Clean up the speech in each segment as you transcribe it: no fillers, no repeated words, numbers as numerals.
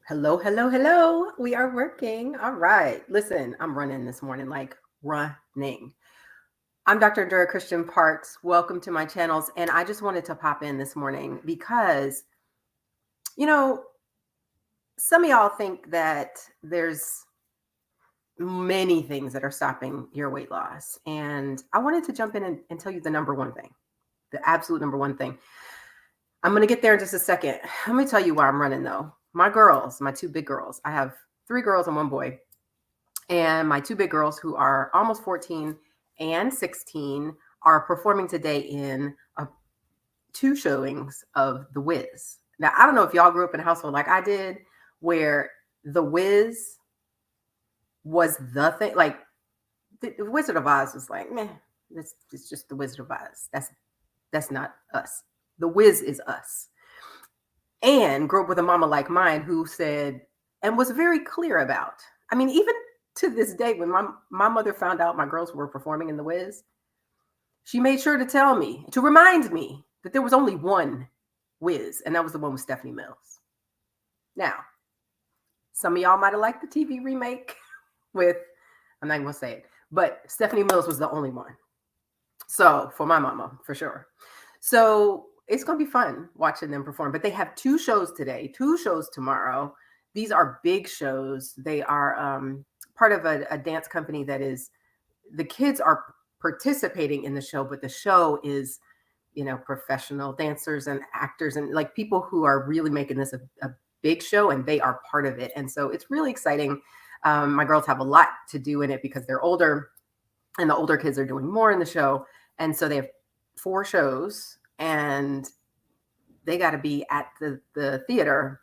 Hello, hello, hello. We are working. All right. Listen, I'm running this morning, like running. I'm Dr. Dura Christian Parks. Welcome to my channels. And I just wanted to pop in this morning because, you know, some of y'all think that there's many things that are stopping your weight loss. And I wanted to jump in and tell you the number one thing, the absolute number one thing. I'm going to get there in just a second. Let me tell you why I'm running, though. My girls, my two big girls, I have three girls and one boy. And my two big girls, who are almost 14 and 16, are performing today in two showings of The Wiz. Now, I don't know if y'all grew up in a household like I did, where The Wiz was the thing. Like, the Wizard of Oz was like, meh, it's just The Wizard of Oz. That's not us. The Wiz is us. And grew up with a mama like mine who said, and was very clear about, I mean, even to this day, when my mother found out my girls were performing in The Wiz, she made sure to tell me, to remind me that there was only one Wiz, and that was the one with Stephanie Mills. Now, some of y'all might have liked the TV remake with, I'm not going to say it, but Stephanie Mills was the only one. So, for my mama, for sure. So, it's going to be fun watching them perform. But they have two shows today, two shows tomorrow. These are big shows. They are part of a dance company that is, the kids are participating in the show, but the show is, professional dancers and actors and like people who are really making this a big show, and they are part of it. And so it's really exciting. My girls have a lot to do in it because they're older, and the older kids are doing more in the show. And so they have four shows, and they got to be at the theater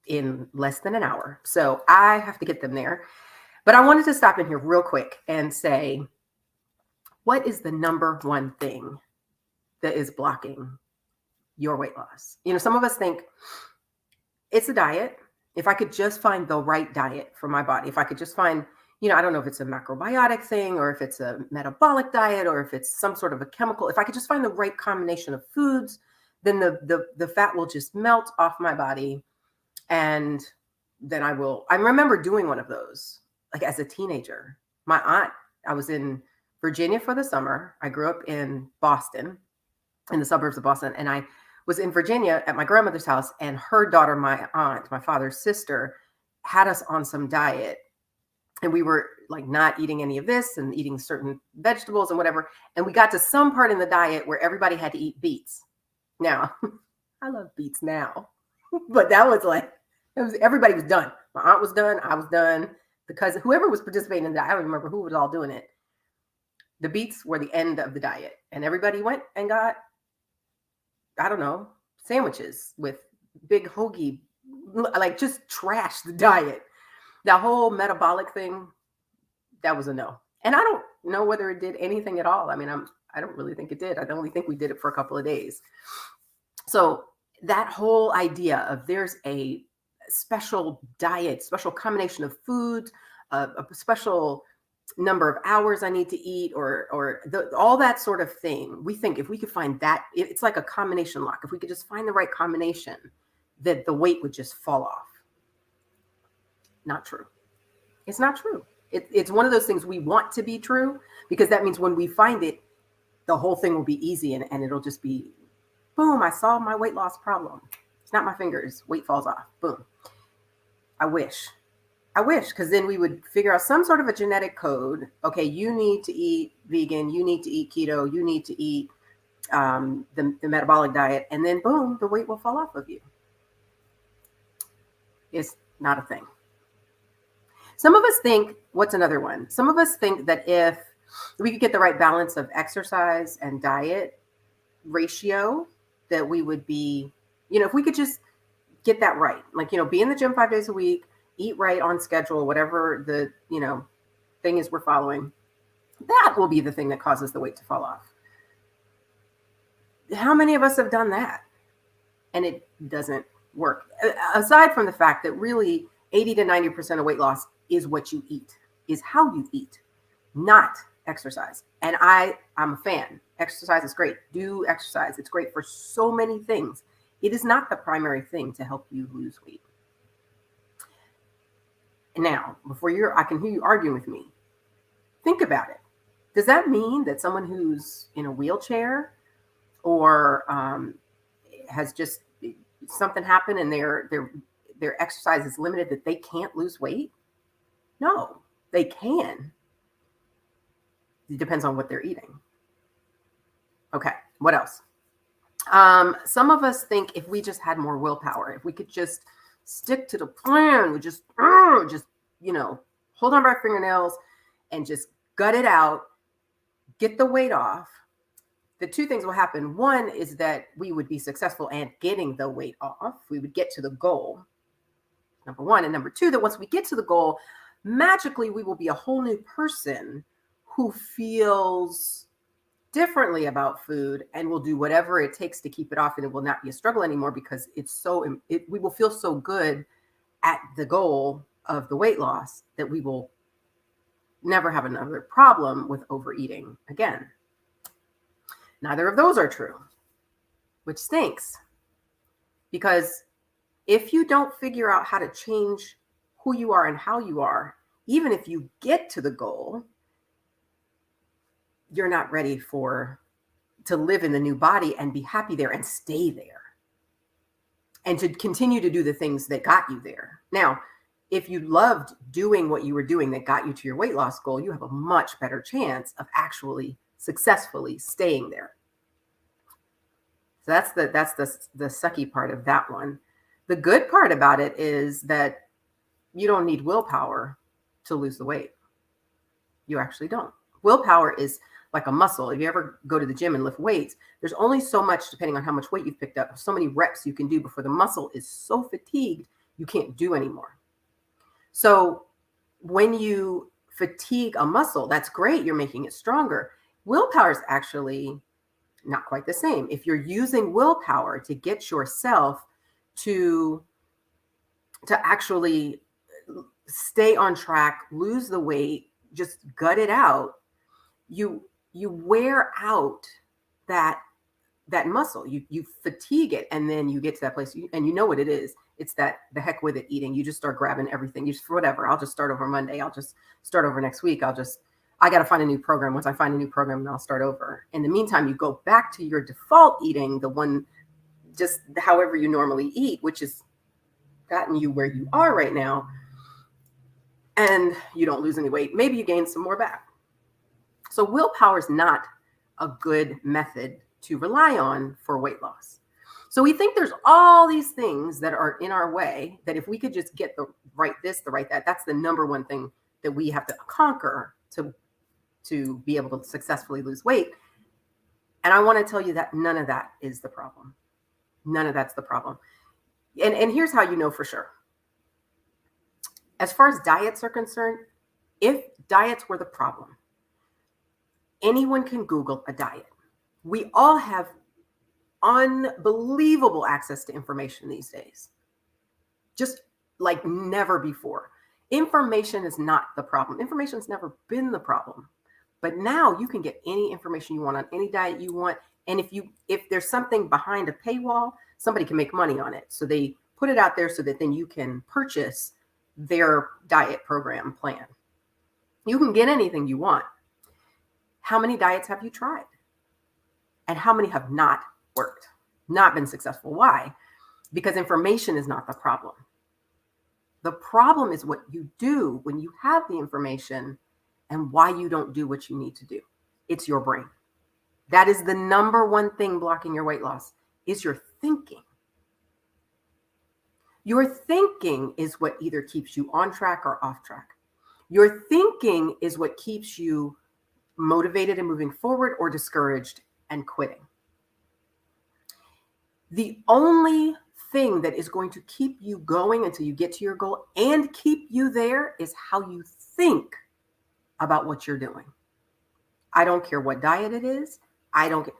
in less than an hour. So I have to get them there. But I wanted to stop in here real quick and say, what is the number one thing that is blocking your weight loss? Some of us think it's a diet. If I could just find the right diet for my body, if I could just find, I don't know if it's a macrobiotic thing or if it's a metabolic diet or if it's some sort of a chemical, if I could just find the right combination of foods, then the fat will just melt off my body. And then I remember doing one of those, like as a teenager. My aunt, I was in Virginia for the summer. I grew up in Boston, in the suburbs of Boston. And I was in Virginia at my grandmother's house, and her daughter, my aunt, my father's sister, had us on some diet. And we were like not eating any of this and eating certain vegetables and whatever. And we got to some part in the diet where everybody had to eat beets. Now, I love beets now, but that was like, everybody was done. My aunt was done. I was done. The cousin, whoever was participating in that, I don't remember who was all doing it. The beets were the end of the diet, and everybody went and got, I don't know, sandwiches with big hoagie, like just trash the diet. That whole metabolic thing, that was a no. And I don't know whether it did anything at all. I mean, I don't really think it did. I only think we did it for a couple of days. So that whole idea of there's a special diet, special combination of foods, a special number of hours I need to eat, or all that sort of thing. We think if we could find that, it's like a combination lock. If we could just find the right combination, that the weight would just fall off. Not true. It's not true. It's one of those things we want to be true, because that means when we find it, the whole thing will be easy, and it'll just be, boom, I solved my weight loss problem. Snap my fingers, weight falls off. Boom. I wish, because then we would figure out some sort of a genetic code. Okay, you need to eat vegan, you need to eat keto, you need to eat the metabolic diet, and then boom, the weight will fall off of you. It's not a thing. Some of us think, what's another one? Some of us think that if we could get the right balance of exercise and diet ratio, that we would be, if we could just get that right, like, be in the gym 5 days a week, eat right on schedule, whatever the, thing is we're following, that will be the thing that causes the weight to fall off. How many of us have done that? And it doesn't work. Aside from the fact that really 80 to 90% of weight loss is what you eat, is how you eat, not exercise. And I'm a fan. Exercise is great. Do exercise. It's great for so many things. It is not the primary thing to help you lose weight. Now, I can hear you arguing with me. Think about it. Does that mean that someone who's in a wheelchair or has just something happened and their exercise is limited, that they can't lose weight? No, they can. It depends on what they're eating. Okay, what else? Some of us think if we just had more willpower, if we could just stick to the plan, we just hold on by our fingernails and just gut it out, get the weight off. The two things will happen. One is that we would be successful at getting the weight off. We would get to the goal, number one. And number two, that once we get to the goal, magically we will be a whole new person who feels differently about food and will do whatever it takes to keep it off, and it will not be a struggle anymore because we will feel so good at the goal of the weight loss that we will never have another problem with overeating again. Neither of those are true, which stinks, because if you don't figure out how to change who you are and how you are, even if you get to the goal, you're not ready to live in the new body and be happy there and stay there and to continue to do the things that got you there. Now, if you loved doing what you were doing that got you to your weight loss goal, you have a much better chance of actually successfully staying there. So that's the sucky part of that one. The good part about it is that you don't need willpower to lose the weight. You actually don't. Willpower is like a muscle. If you ever go to the gym and lift weights, there's only so much, depending on how much weight you've picked up, so many reps you can do before the muscle is so fatigued you can't do anymore. So when you fatigue a muscle, that's great. You're making it stronger. Willpower is actually not quite the same. If you're using willpower to get yourself to actually stay on track, lose the weight, just gut it out, you wear out that muscle. You fatigue it, and then you get to that place, and you know what it is. It's that the heck with it eating. You just start grabbing everything. You just, whatever. I'll just start over Monday. I'll just start over next week. I got to find a new program. Once I find a new program, then I'll start over. In the meantime, you go back to your default eating, the one just however you normally eat, which has gotten you where you are right now. And you don't lose any weight. Maybe you gain some more back. So willpower is not a good method to rely on for weight loss. So we think there's all these things that are in our way that if we could just get the right this, the right that, that's the number one thing that we have to conquer to be able to successfully lose weight. And I want to tell you that none of that is the problem. None of that's the problem. And here's how you know for sure. As far as diets are concerned, if diets were the problem, anyone can Google a diet. We all have unbelievable access to information these days, just like never before. Information is not the problem. Information has never been the problem. But now you can get any information you want on any diet you want. And if there's something behind a paywall, somebody can make money on it. So they put it out there so that then you can purchase their diet program plan. You can get anything you want. How many diets have you tried? And how many have not worked, not been successful? Why? Because information is not the problem. The problem is what you do when you have the information and why you don't do what you need to do. It's your brain. That is the number one thing blocking your weight loss, is your thinking. Your thinking is what either keeps you on track or off track. Your thinking is what keeps you motivated and moving forward, or discouraged and quitting. The only thing that is going to keep you going until you get to your goal and keep you there is how you think about what you're doing. I don't care what diet it is. I don't care.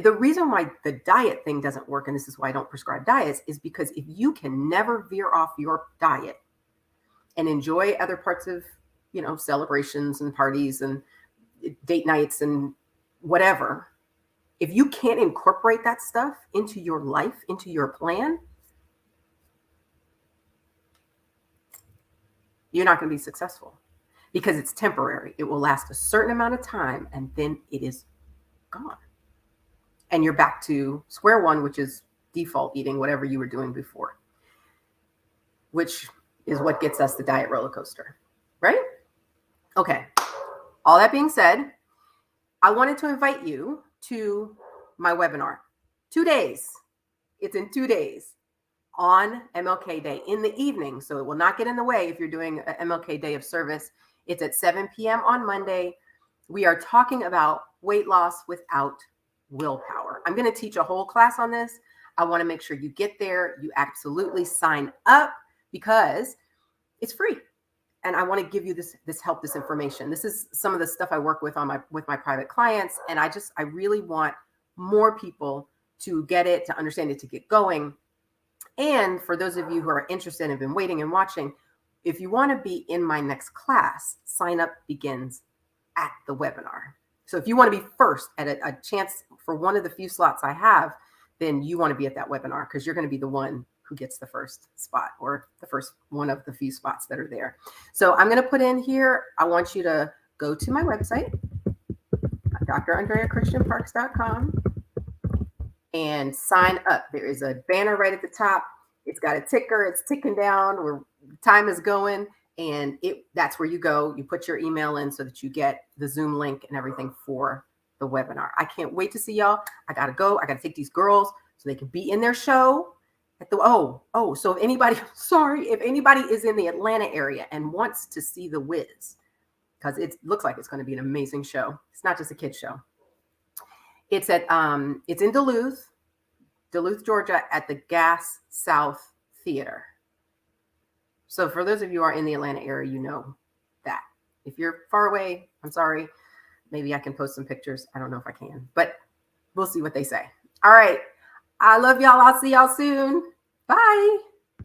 The reason why the diet thing doesn't work, and this is why I don't prescribe diets, is because if you can never veer off your diet and enjoy other parts of, celebrations and parties and date nights and whatever, if you can't incorporate that stuff into your life, into your plan, you're not going to be successful because it's temporary. It will last a certain amount of time and then it is gone. And you're back to square one, which is default eating whatever you were doing before, which is what gets us the diet roller coaster, right? Okay. All that being said, I wanted to invite you to my webinar. 2 days. It's in 2 days on MLK Day in the evening. So it will not get in the way if you're doing an MLK Day of service. It's at 7 p.m. on Monday. We are talking about weight loss without willpower. I'm going to teach a whole class on this. I want to make sure you get there. You absolutely sign up because it's free. And I want to give you this help, this information. This is some of the stuff I work with with my private clients. And I really want more people to get it, to understand it, to get going. And for those of you who are interested and have been waiting and watching, if you want to be in my next class, sign up begins at the webinar. So if you want to be first at a chance for one of the few slots I have, then you want to be at that webinar because you're going to be the one who gets the first spot or the first one of the few spots that are there. So I'm going to put in here, I want you to go to my website, drandreachristianparks.com, and sign up. There is a banner right at the top. It's got a ticker. It's ticking down where time is going. And that's where you go. You put your email in so that you get the Zoom link and everything for the webinar. I can't wait to see y'all. I got to go. I got to take these girls so they can be in their show. So if anybody is in the Atlanta area and wants to see The Wiz, because it looks like it's going to be an amazing show. It's not just a kid show. It's in Duluth, Georgia, at the Gas South Theater. So for those of you who are in the Atlanta area, you know that. If you're far away, I'm sorry. Maybe I can post some pictures. I don't know if I can, but we'll see what they say. All right. I love y'all. I'll see y'all soon. Bye.